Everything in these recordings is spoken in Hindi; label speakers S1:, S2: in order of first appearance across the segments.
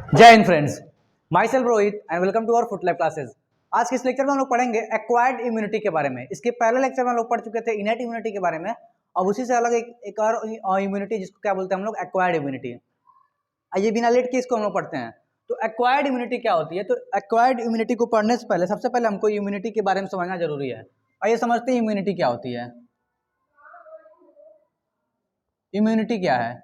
S1: जय हिंद friends, myself Rohit and welcome to our foot lab classes. आज के इस लेक्चर में हम लोग पढ़ेंगे एक्वायर्ड इम्यूनिटी के बारे में। इसके पहले लेक्चर में हम लोग पढ़ चुके थे इनेट इम्यूनिटी के बारे में। अब उसी से अलग एक और इम्यूनिटी जिसको क्या बोलते हैं हम लोग, एक्वायर्ड इम्यूनिटी। आइए बिना लेट के इसको हम लोग पढ़ते हैं। तो एक्वायर्ड इम्यूनिटी क्या होती है? तो एक्वायर्ड इम्यूनिटी को पढ़ने से पहले सबसे पहले हमको इम्यूनिटी के बारे में समझना जरूरी है। आइए समझते हैं इम्यूनिटी क्या होती है। इम्यूनिटी क्या है?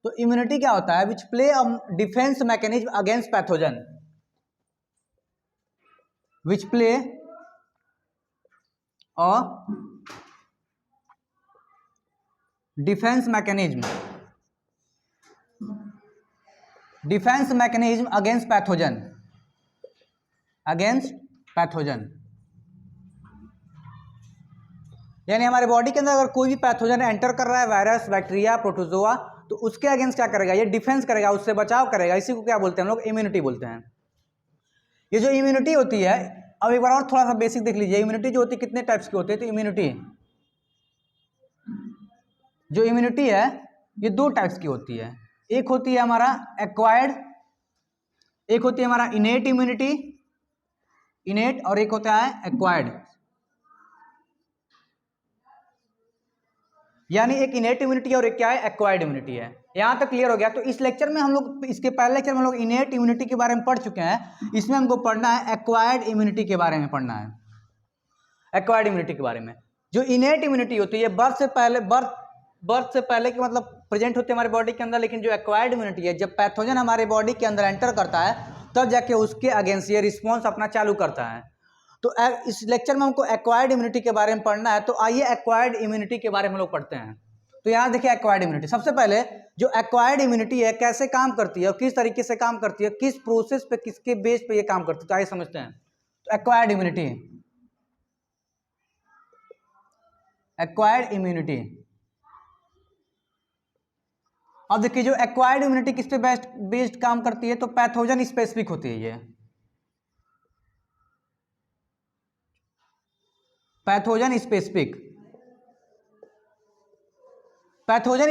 S1: तो इम्यूनिटी क्या होता है? Which play a defence mechanism against pathogen, which play a defence mechanism against pathogen, यानी हमारे बॉडी के अंदर अगर कोई भी पैथोजन एंटर कर रहा है, वायरस, बैक्टीरिया, प्रोटोजोआ, तो उसके अगेंस्ट क्या करेगा? ये डिफेंस करेगा, उससे बचाव करेगा। इसी को क्या बोलते हैं हम लोग? इम्यूनिटी बोलते हैं। ये जो इम्यूनिटी होती है, अब एक बार और थोड़ा सा बेसिक देख लीजिए। इम्यूनिटी जो होती है कितने टाइप्स की होती है? तो इम्यूनिटी है ये दो टाइप्स की होती है। एक होती है हमारा एक्वायर्ड, एक होती है हमारा इनेट इम्यूनिटी, इनेट, और एक होता है एक्वायर्ड। यानी एक इनेट इम्यूनिटी और एक क्या है? एक्वायर्ड इम्यूनिटी है। यहां तक क्लियर हो गया? तो इस लेक्चर में हम लोग, इसके पहले लेक्चर में हम लोग इनेट इम्यूनिटी के बारे में पढ़ चुके हैं। इसमें हमको पढ़ना है एक्वायर्ड इम्यूनिटी के बारे में पढ़ना है। एक्वायर्ड इम्यूनिटी के बारे में, जो इनेट इम्यूनिटी होती है बर्थ से पहले की मतलब प्रेजेंट होती है हमारे बॉडी के अंदर। लेकिन जो एक्वायर्ड इम्यूनिटी है, जब पैथोजन हमारे बॉडी के अंदर एंटर करता है तब जाके उसके अगेंस्ट ये रिस्पॉन्स अपना चालू करता है। तो इस लेक्चर में हमको एक्वायर्ड इम्यूनिटी के बारे में पढ़ना है। तो आइए एक्वायर्ड इम्यूनिटी के बारे में लोग पढ़ते हैं। तो यहाँ देखिए एक्वायर्ड इम्यूनिटी, सबसे पहले जो एक्वायर्ड इम्यूनिटी है कैसे काम करती है और किस तरीके से काम करती है, किस प्रोसेस पे, किसके बेस पे ये काम करती है, तो आइए समझते हैं। तो एक्वायर्ड इम्यूनिटी, अब देखिए जो एक्वायर्ड इम्यूनिटी किस पे बेस्ड काम करती है? तो पैथोजन स्पेसिफिक होती है ये। पैथोजन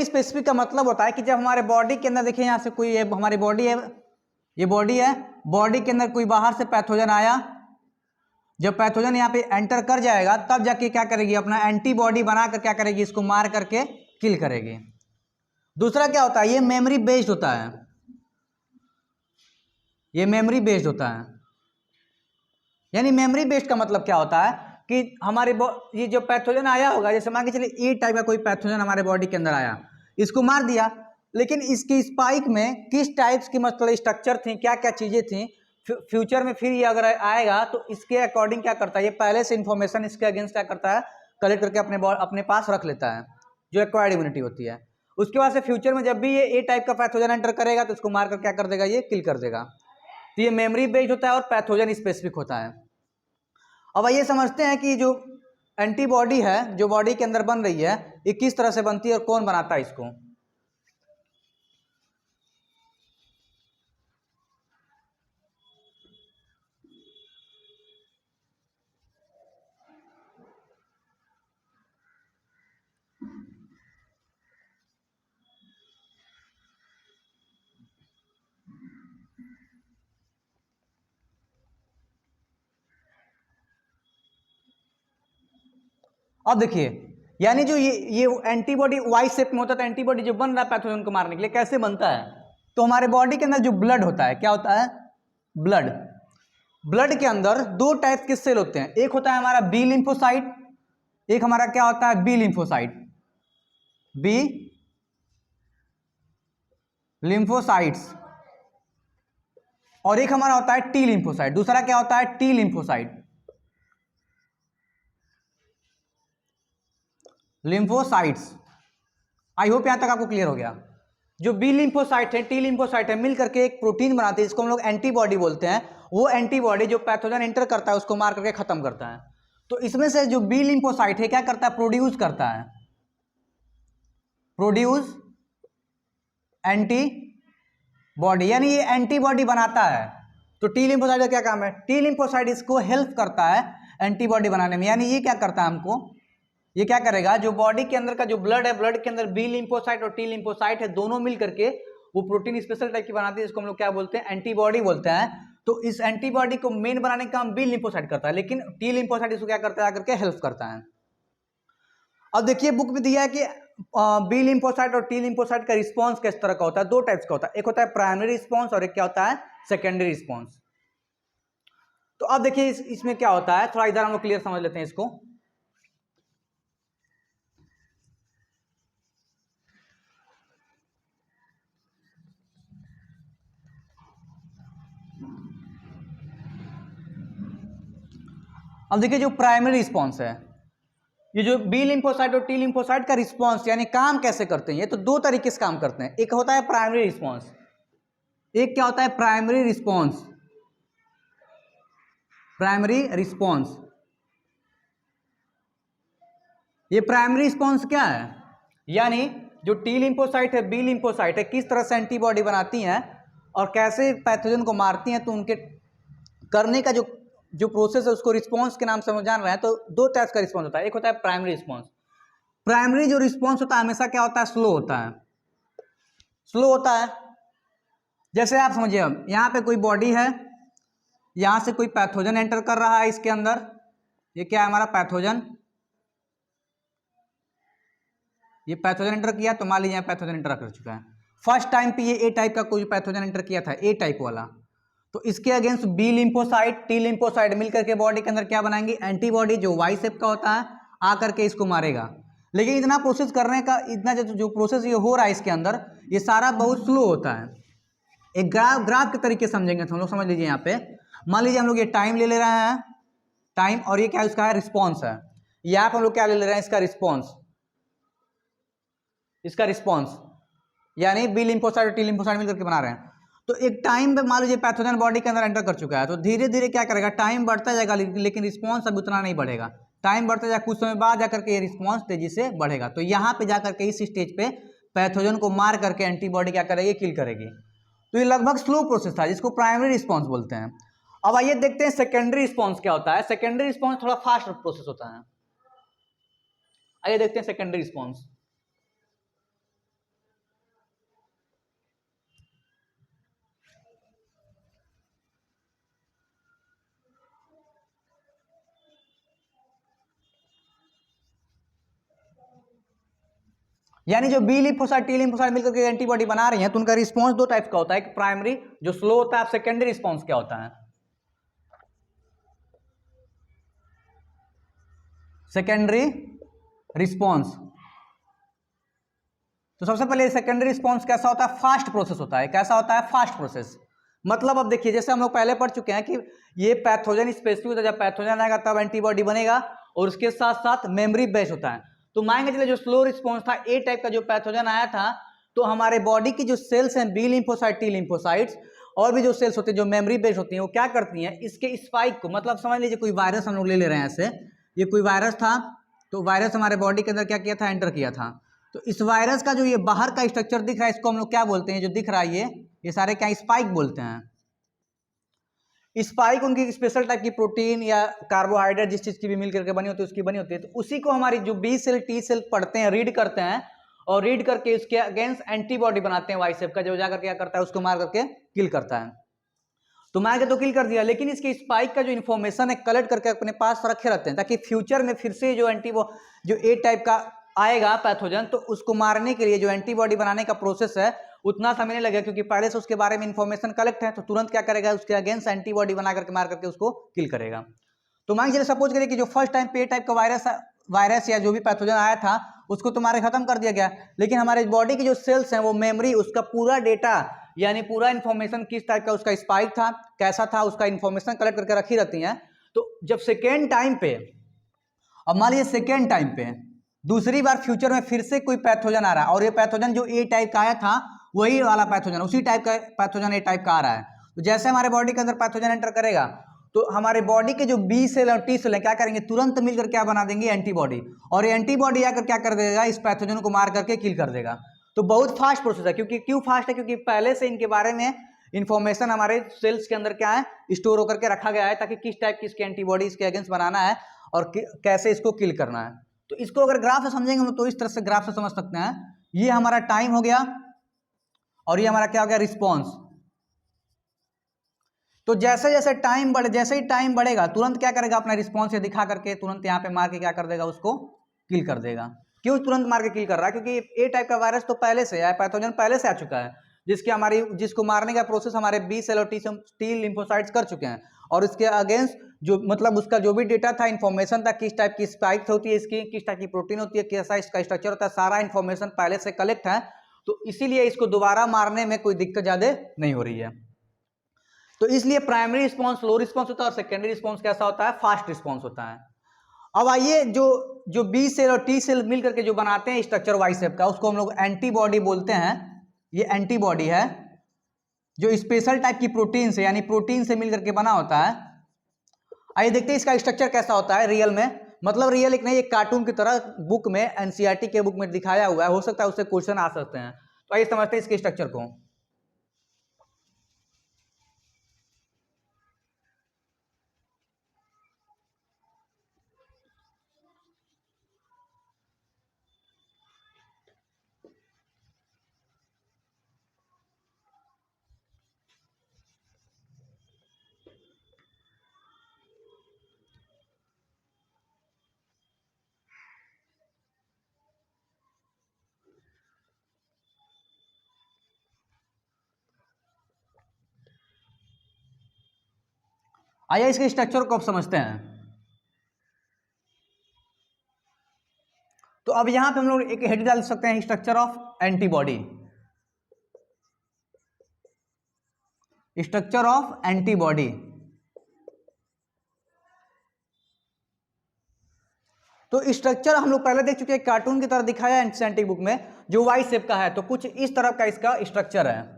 S1: स्पेसिफिक का मतलब होता है कि जब हमारे बॉडी के अंदर, देखिए यहां से कोई हमारी बॉडी है, ये बॉडी है, बॉडी के अंदर कोई बाहर से पैथोजन आया, जब पैथोजन यहाँ पे एंटर कर जाएगा तब जाके क्या करेगी? अपना एंटीबॉडी बनाकर क्या करेगी? इसको मार करके किल करेगी। दूसरा क्या होता है? ये मेमोरी बेस्ड होता है, ये मेमोरी बेस्ड होता है। यानी मेमोरी बेस्ड का मतलब क्या होता है कि हमारे ये जो पैथोजन आया होगा, जैसे मान के चलिए ए टाइप का कोई पैथोजन हमारे बॉडी के अंदर आया, इसको मार दिया, लेकिन इसकी स्पाइक में किस टाइप्स की मतलब स्ट्रक्चर थी, क्या क्या चीजें थी, फ्यूचर में फिर ये अगर आएगा तो इसके अकॉर्डिंग क्या करता है? ये पहले से इंफॉर्मेशन इसके अगेंस्ट क्या करता है? कलेक्ट करके अपने पास रख लेता है, जो एक्वायर्ड इम्यूनिटी होती है। उसके बाद से फ्यूचर में जब भी ये ए टाइप का पैथोजन एंटर करेगा तो उसको मारकर क्या कर देगा? ये किल कर देगा। तो ये मेमोरी बेस्ड होता है और पैथोजन स्पेसिफिक होता है। अब आइए समझते हैं कि जो एंटीबॉडी है जो बॉडी के अंदर बन रही है, ये किस तरह से बनती है और कौन बनाता है इसको। अब देखिए, यानी जो ये एंटीबॉडी वाई शेप में होता है, एंटीबॉडी जो बन रहा है पैथोजन को मारने के लिए, कैसे बनता है? तो हमारे बॉडी के अंदर जो ब्लड होता है, क्या होता है? ब्लड के अंदर दो टाइप के सेल होते हैं। एक होता है हमारा बी लिम्फोसाइट, एक हमारा क्या होता है? बी लिम्फोसाइट्स, और एक हमारा होता है टी लिम्फोसाइट। दूसरा क्या होता है? T lymphocytes. आई होप यहां तक आपको क्लियर हो गया। जो बी लिम्फोसाइट है, टी लिम्फोसाइट है, मिलकर के एक प्रोटीन बनाते हैं जिसको हम लोग एंटीबॉडी बोलते हैं। वो एंटीबॉडी जो पैथोजन एंटर करता है उसको मार करके खत्म करता है। तो इसमें से जो बी लिम्फोसाइट है क्या करता है? प्रोड्यूस एंटीबॉडी, यानी ये एंटीबॉडी बनाता है। तो टी लिम्फोसाइट का क्या काम है? टी लिम्फोसाइट इसको हेल्प करता है एंटीबॉडी बनाने में। यानी ये क्या करता है हमको? ये क्या करेगा? जो बॉडी के अंदर का जो ब्लड है, ब्लड के अंदर बी लिम्फोसाइट और टी लिम्फोसाइट है, दोनों मिल करके वो प्रोटीन स्पेशल टाइप की बनाती है जिसको हम लोग क्या बोलते हैं, एंटीबॉडी बोलते हैं। तो इस एंटीबॉडी को मेन बनाने का काम बी लिम्फोसाइट करता है, लेकिन टी लिम्फोसाइट इसको क्या करता है, आकर के हेल्प करता है। अब देखिए बुक में दिया है कि बी लिम्फोसाइट और टी लिम्फोसाइट का रिस्पॉन्स किस तरह का होता है, दो टाइप्स का होता है, एक होता है प्राइमरी रिस्पॉन्स और एक क्या होता है, सेकेंडरी रिस्पॉन्स। तो अब देखिए इसमें क्या होता है, थोड़ा इधर हम लोग क्लियर समझ लेते हैं इसको। अब देखिए जो प्राइमरी रिस्पॉन्स है, ये जो बी लिम्फोसाइट और टी लिम्फोसाइट का रिस्पॉन्स यानी काम कैसे करते हैं, ये तो दो तरीके से काम करते हैं। एक होता है प्राइमरी रिस्पॉन्स, एक क्या होता है प्राइमरी रिस्पॉन्स, प्राइमरी रिस्पॉन्स। ये प्राइमरी रिस्पॉन्स क्या है, यानी जो टी लिम्फोसाइट है, बी लिम्फोसाइट है, किस तरह से एंटीबॉडी बनाती हैं और कैसे पैथोजन को मारती हैं, तो उनके करने का जो प्रोसेस है उसको रिस्पॉन्स के नाम से हम जान रहे हैं। तो दो टाइप का रिस्पॉन्स होता है, एक होता है प्राइमरी रिस्पॉन्स। प्राइमरी जो रिस्पॉन्स होता है हमेशा क्या होता है, स्लो होता है, स्लो होता है। जैसे आप समझिए, अब यहाँ पे कोई बॉडी है, यहाँ से कोई पैथोजन एंटर कर रहा है इसके अंदर, ये क्या है हमारा पैथोजन, ये पैथोजन एंटर किया, तो मान लीजिए यहाँ पैथोजन एंटर कर चुका है। फर्स्ट टाइम पे ये ए टाइप का कोई पैथोजन एंटर किया था, ए टाइप वाला, तो इसके against B lymphocyte T lymphocyte मिलकर के बॉडी के अंदर क्या बनाएंगे, एंटीबॉडी जो वाई शेप का होता है, आकर के इसको मारेगा। लेकिन इतना प्रोसेस करने का, इतना जो प्रोसेस ये हो रहा है इसके अंदर, ये सारा बहुत स्लो होता है। एक ग्राफ के तरीके समझेंगे तो हम लोग, समझ लीजिए यहाँ पे मान लीजिए हम लोग ये टाइम ले रहे हैं, टाइम, और ये क्या है इसका है रिस्पॉन्स है। यहाँ पे हम लोग क्या ले रहे हैं, इसका रिस्पॉन्स, इसका रिस्पॉन्स यानी बी लिम्फोसाइट और टी लिम्फोसाइट मिलकर के बना रहे हैं। तो एक टाइम पे मान लीजिए पैथोजन बॉडी के अंदर एंटर कर चुका है, तो धीरे धीरे क्या करेगा, टाइम बढ़ता जाएगा, लेकिन रिस्पॉन्स अब उतना नहीं बढ़ेगा। टाइम बढ़ता जाएगा, कुछ समय बाद जाकर के ये रिस्पॉन्स तेजी से बढ़ेगा। तो यहाँ पे जाकर के इस स्टेज पे पैथोजन को मार करके एंटीबॉडी क्या करेगी, किल करेगी। तो ये लगभग स्लो प्रोसेस था जिसको प्राइमरी रिस्पॉन्स बोलते हैं। अब आइए देखते हैं सेकेंडरी रिस्पॉन्स क्या होता है। सेकेंडरी रिस्पॉन्स थोड़ा फास्ट प्रोसेस होता है। आइए देखते हैं सेकेंडरी रिस्पॉन्स। यानी जो बी लिम्फोसाइट टी लिम्फोसाइट मिलकर के एंटीबॉडी बना रही हैं, तो उनका रिस्पॉन्स दो टाइप का होता है, एक प्राइमरी जो स्लो होता है। सेकेंडरी रिस्पॉन्स क्या होता है, सेकेंडरी रिस्पॉन्स। तो सबसे पहले सेकेंडरी रिस्पॉन्स कैसा होता है, फास्ट प्रोसेस होता है। कैसा होता है, फास्ट प्रोसेस। मतलब अब देखिए, जैसे हम लोग पहले पढ़ चुके हैं कि ये पैथोजन स्पेसिफिक होता है, जब पैथोजन आएगा तब एंटीबॉडी बनेगा, और उसके साथ साथ मेमोरी बेस्ड होता है। तो मान के चलिए जो स्लो रिस्पॉन्स था, ए टाइप का जो पैथोजन आया था, तो हमारे बॉडी की जो सेल्स हैं, बी लिम्फोसाइट टी लिम्फोसाइट्स और भी जो सेल्स होती हैं जो मेमोरी बेस्ड होती हैं, वो क्या करती हैं, इसके स्पाइक को, मतलब समझ लीजिए कोई वायरस हम लोग ले रहे हैं ऐसे, ये कोई वायरस था, तो वायरस हमारे बॉडी के अंदर क्या किया था, एंटर किया था। तो इस वायरस का जो ये बाहर का स्ट्रक्चर दिख रहा है, इसको हम लोग क्या बोलते हैं, जो दिख रहा है ये सारे क्या, स्पाइक बोलते हैं। स्पाइक उनकी स्पेशल टाइप की प्रोटीन या कार्बोहाइड्रेट जिस चीज की भी मिल करके बनी होती है, उसकी बनी होती है। तो उसी को हमारी जो बी सेल टी सेल पढ़ते हैं, रीड करते हैं, और रीड करके उसके अगेंस्ट एंटीबॉडी बनाते हैं वाई शेप का, जो जाकर क्या करता है, उसको मार करके किल करता है। तो मार के तो किल कर दिया, लेकिन इसके स्पाइक का जो इन्फॉर्मेशन है कलेक्ट करके अपने पास रखे रहते हैं, ताकि फ्यूचर में फिर से जो जो ए टाइप का आएगा पैथोजन, तो उसको मारने के लिए जो एंटीबॉडी बनाने का प्रोसेस है उतना समय नहीं लगेगा, क्योंकि पहले से उसके बारे में इंफॉर्मेशन कलेक्ट है। तो तुरंत क्या करेगा, उसके अगेंस्ट एंटीबॉडी बना करके मार करके उसको किल करेगा। तो मान चलिए सपोज करिए कि जो फर्स्ट टाइम पे टाइप का वायरस या जो भी पैथोजन आया था, उसको तुम्हारे खत्म कर दिया गया, लेकिन हमारे बॉडी की जो सेल्स हैं, वो मेमोरी, उसका पूरा डेटा यानी पूरा इन्फॉर्मेशन किस टाइप का उसका स्पाइक था, कैसा था, उसका इन्फॉर्मेशन कलेक्ट करके रखी रहती है। तो जब सेकेंड टाइम पे, अब मान लीजिए सेकेंड टाइम पे दूसरी बार फ्यूचर में फिर से कोई पैथोजन आ रहा है, और ये पैथोजन जो ए टाइप का आया था वही वाला पैथोजन, उसी टाइप का पैथोजन ए टाइप का आ रहा है। तो जैसे हमारे बॉडी के अंदर पैथोजन एंटर करेगा, तो हमारे बॉडी के जो बी सेल और टी सेल है क्या करेंगे, तुरंत मिलकर क्या बना देंगे, एंटीबॉडी, और ये एंटीबॉडी आकर क्या कर देगा, इस पैथोजन को मार करके किल कर देगा। तो बहुत फास्ट प्रोसेस है। क्यों फास्ट है, क्योंकि पहले से इनके बारे में इंफॉर्मेशन हमारे सेल्स के अंदर क्या है, स्टोर होकर के रखा गया है, ताकि किस टाइप की इसके एंटीबॉडी इसके अगेंस्ट बनाना है और कैसे इसको किल करना है। तो इसको अगर ग्राफ से समझेंगे हम तो इस तरह से ग्राफ से समझ सकते हैं। ये हमारा टाइम हो गया, और ये हमारा क्या हो गया, रिस्पॉन्स। तो जैसे जैसे टाइम बढ़े, जैसे ही टाइम बढ़ेगा तुरंत क्या करेगा, अपना रिस्पॉन्स ये दिखा करके तुरंत यहाँ पे मार के क्या कर देगा, उसको किल कर देगा। क्यों तुरंत मार के किल कर रहा है, क्योंकि ए टाइप का वायरस तो पहले से है, पैथोजन पहले से आ चुका है, जिसको मारने का प्रोसेस हमारे बी सेल और टी लिम्फोसाइट्स कर चुके हैं। और इसके अगेंस्ट जो मतलब उसका जो भी डेटा था, इन्फॉर्मेशन था, किस टाइप की स्पाइक होती है इसकी, किस टाइप की प्रोटीन होती है, कैसा इसका स्ट्रक्चर होता है, सारा इन्फॉर्मेशन पहले से कलेक्ट है। तो इसीलिए इसको दोबारा मारने में कोई दिक्कत ज्यादा नहीं हो रही है। तो इसलिए प्राइमरी रिस्पॉन्स लो रिस्पॉन्स होता है और सेकेंडरी रिस्पॉन्स कैसा होता है, फास्ट रिस्पॉन्स होता है। अब आइए जो बी सेल और टी सेल मिलकर के जो बनाते हैं स्ट्रक्चर वाई शेप का, उसको हम लोग एंटीबॉडी बोलते हैं। ये एंटीबॉडी है जो स्पेशल टाइप की प्रोटीन से, यानी प्रोटीन से मिलकर के बना होता है। आइए देखते हैं इसका स्ट्रक्चर कैसा होता है रियल में, मतलब रियल एक नहीं, एक कार्टून की तरह बुक में, एनसीईआरटी के बुक में दिखाया हुआ है, हो सकता है उससे क्वेश्चन आ सकते हैं। तो आइए समझते हैं इसके स्ट्रक्चर को। आइए इसके स्ट्रक्चर को अब समझते हैं। तो अब यहां पे हम लोग एक हेड डाल सकते हैं, structure of antibody. Structure of antibody, तो स्ट्रक्चर हम लोग पहले देख चुके हैं, कार्टून की तरह दिखाया है एनसीईआरटी बुक में, जो वाई शेप का है। तो कुछ इस तरह का इसका स्ट्रक्चर है।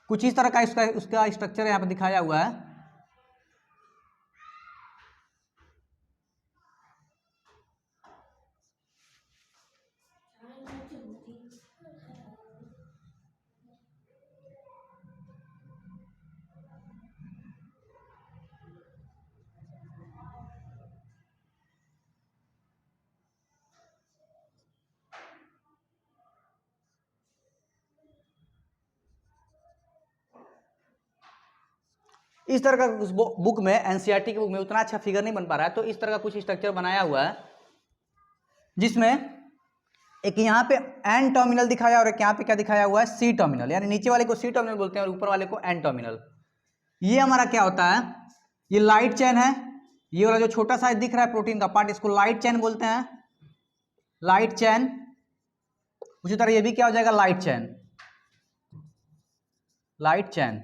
S1: कुछ इस तरह का उसका स्ट्रक्चर यहाँ पे दिखाया हुआ है। इस तरह का उस बुक में, एनसीईआरटी की बुक में उतना अच्छा फिगर नहीं बन पा रहा है, तो इस तरह का कुछ स्ट्रक्चर बनाया हुआ है, जिसमें एक यहाँ पे एन टर्मिनल दिखाया और एक यहाँ पे क्या दिखाया हुआ है, सी टर्मिनल। यानी नीचे वाले को सी टर्मिनल बोलते हैं और ऊपर वाले को एन टर्मिनल। ये हमारा क्या होता है, ये लाइट चेन है। ये वाला जो छोटा सा दिख रहा है प्रोटीन का पार्ट, इसको लाइट चेन बोलते हैं, लाइट चेन। उसी तरह ये भी क्या हो जाएगा, लाइट चेन, लाइट चेन।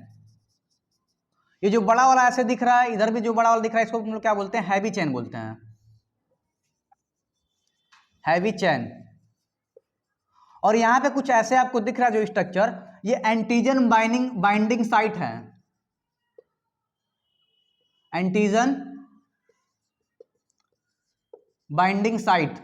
S1: ये जो बड़ा वाला ऐसे दिख रहा है, इधर भी जो बड़ा वाला दिख रहा है, इसको हम लोग क्या बोलते हैं, हैवी चेन बोलते हैं, हैवी चेन। और यहां पे कुछ ऐसे आपको दिख रहा है जो स्ट्रक्चर, ये एंटीजन बाइंडिंग साइट है, एंटीजन बाइंडिंग साइट।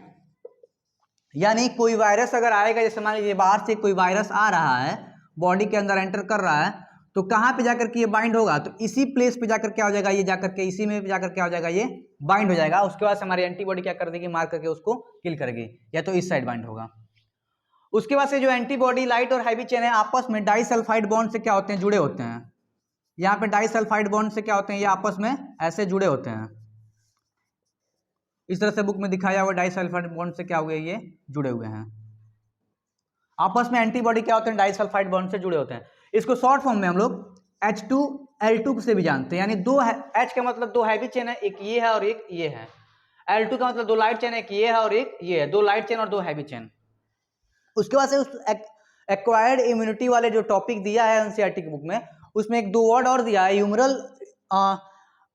S1: यानी कोई वायरस अगर आएगा, जैसे मान लीजिए बाहर से कोई वायरस आ रहा है, बॉडी के अंदर एंटर कर रहा है, तो कहां पे जाकर के ये बाइंड होगा, तो इसी प्लेस पे जाकर क्या हो जाएगा, ये जाकर के इसी में जाकर क्या हो जाएगा, ये बाइंड हो जाएगा। उसके बाद हमारी एंटीबॉडी क्या कर देगी, मार करके उसको किल करेगी, या तो इस साइड बाइंड होगा। उसके बाद से जो एंटीबॉडी लाइट और हैवी चेन है, आपस में डाइसल्फाइड बॉन्ड से क्या होते हैं, जुड़े होते हैं। यहाँ पे डाइसल्फाइड बॉन्ड से क्या होते हैं, ये आपस में ऐसे जुड़े होते हैं। इस तरह से बुक में दिखाया हुआ डाइसल्फाइड बॉन्ड से क्या हुए, ये जुड़े हुए हैं आपस में। एंटीबॉडी क्या होते हैं, डाइसल्फाइड बॉन्ड से जुड़े होते हैं। इसको शॉर्ट फॉर्म में हम लोग H2L2 से भी जानते हैं। यानी दो H का मतलब दो हैवी चेन है, एक ये है और एक ये है। L2 का मतलब दो लाइट चेन है, एक ये है और एक ये है, दो लाइट चेन और दो हैवी चेन। उसके बाद से उस एक्वायर्ड इम्यूनिटी वाले जो टॉपिक दिया है एनसीईआरटी की बुक में, उसमें एक दो वर्ड और दिया है,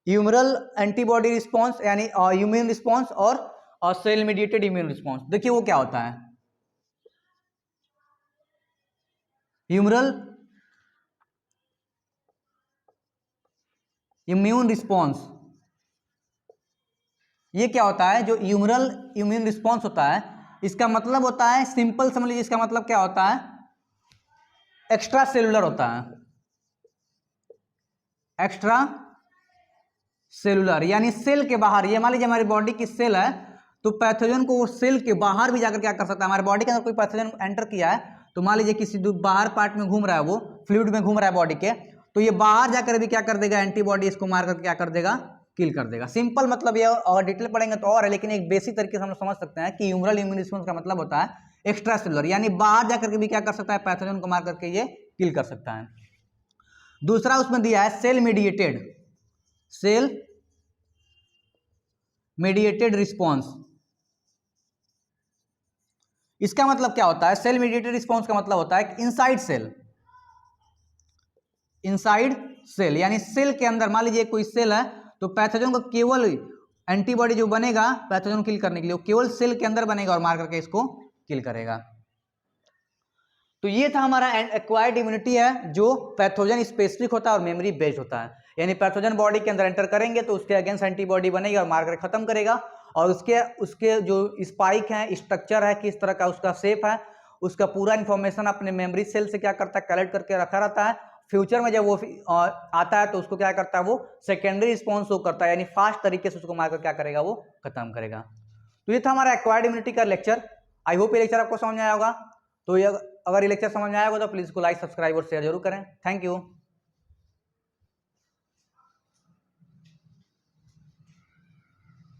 S1: ह्यूमरल एंटीबॉडी रिस्पॉन्स, यानी इम्यून रिस्पॉन्स और सेल मीडिएटेड इम्यून रिस्पॉन्स। देखिए वो क्या होता है, ह्यूमरल इम्यून रिस्पॉन्स। ये क्या होता है, जो ह्यूमरल इम्यून रिस्पॉन्स होता है, इसका मतलब होता है, सिंपल समझ लीजिए, इसका मतलब क्या होता है, एक्स्ट्रा सेलुलर होता है। एक्स्ट्रा सेलुलर यानी सेल के बाहर, ये मान लीजिए हमारी बॉडी की सेल है, तो पैथोजन को वो सेल के बाहर भी जाकर क्या कर सकता है, हमारे बॉडी के अंदर कोई पैथोजन एंटर किया है तो मान लीजिए किसी बाहर पार्ट में घूम रहा है, वो फ्लूइड में घूम रहा है बॉडी के, तो ये बाहर जाकर भी क्या कर देगा, एंटीबॉडी इसको मार कर क्या कर देगा, किल कर देगा। सिंपल मतलब ये, और डिटेल पढ़ेंगे तो और है, लेकिन एक बेसिक तरीके से हम समझ सकते हैं कि ह्यूमरल इम्यून रिस्पॉन्स का मतलब होता है एक्स्ट्रा सेलुलर, यानी बाहर जाकर के भी क्या कर सकता है, पैथोजन को मार करके ये किल कर सकता है। दूसरा उसमें दिया है सेल मीडिएटेड रिस्पॉन्स। इसका मतलब क्या होता है, सेल मीडिएटेड रिस्पॉन्स का मतलब होता है इनसाइड सेल यानी सेल के अंदर, मान लीजिए कोई सेल है तो पैथोजन को केवल एंटीबॉडी जो बनेगा पैथोजन किल करने के लिए, वो केवल सेल के अंदर बनेगा और मार करके इसको किल करेगा। तो ये था हमारा एक्वायर्ड इम्यूनिटी है, जो पैथोजन स्पेसिफिक होता है और मेमोरी बेस्ड होता है, यानी पैथोजन बॉडी के अंदर एंटर करेंगे तो उसके अगेंस्ट एंटीबॉडी बनेगी और मार कर खत्म करेगा, और उसके जो स्पाइक है, स्ट्रक्चर है, किस तरह का उसका शेप है, उसका पूरा इन्फॉर्मेशन अपने मेमोरी सेल से क्या करता है, कलेक्ट करके रखा रहता है। फ्यूचर में जब वो आता है तो उसको क्या करता है, वो सेकेंडरी रिस्पॉन्स शो करता है, यानी फास्ट तरीके से उसको मारकर क्या करेगा, वो खत्म करेगा। तो ये था हमारा एक्वायर्ड इम्यूनिटी का लेक्चर। आई होप ये लेक्चर आपको समझ में आया होगा। तो ये अगर ये लेक्चर समझ में आया होगा तो प्लीज को लाइक, सब्सक्राइब और शेयर जरूर करें। Thank you.